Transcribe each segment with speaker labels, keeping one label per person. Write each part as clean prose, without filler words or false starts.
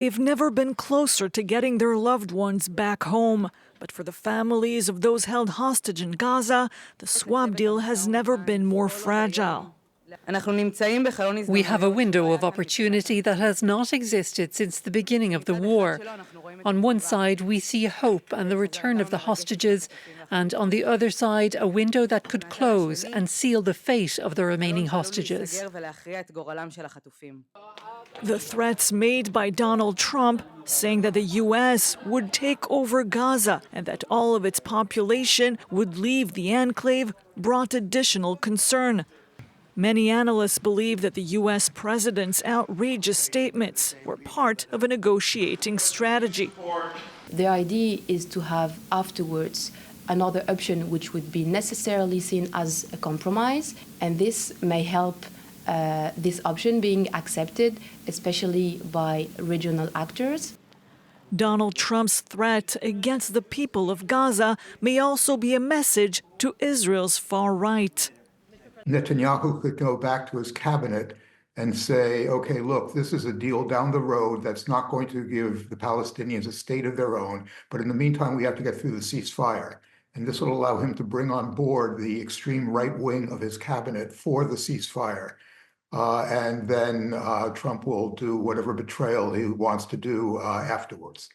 Speaker 1: They've never been closer to getting their loved ones back home. But for the families of those held hostage in Gaza, the swap deal has never been more fragile.
Speaker 2: We have a window of opportunity that has not existed since the beginning of the war. On one side, we see hope and the return of the hostages, and on the other side, a window that could close and seal the fate of the remaining hostages.
Speaker 1: The threats made by Donald Trump, saying that the U.S. would take over Gaza and that all of its population would leave the enclave, brought additional concern. Many analysts believe that the U.S. president's outrageous statements were part of a negotiating strategy.
Speaker 3: The idea is to have afterwards another option which would be necessarily seen as a compromise, and this may help this option being accepted, especially by regional actors.
Speaker 1: Donald Trump's threat against the people of Gaza may also be a message to Israel's far right.
Speaker 4: Netanyahu could go back to his cabinet and say, okay, look, this is a deal down the road that's not going to give the Palestinians a state of their own, but in the meantime, we have to get through the ceasefire. And this will allow him to bring on board the extreme right wing of his cabinet for the ceasefire. And then Trump will do whatever betrayal he wants to do afterwards.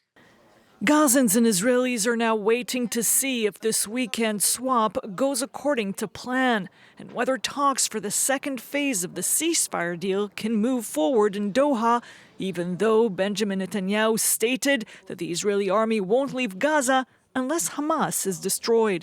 Speaker 1: Gazans and Israelis are now waiting to see if this weekend swap goes according to plan and whether talks for the second phase of the ceasefire deal can move forward in Doha, even though Benjamin Netanyahu stated that the Israeli army won't leave Gaza unless Hamas is destroyed.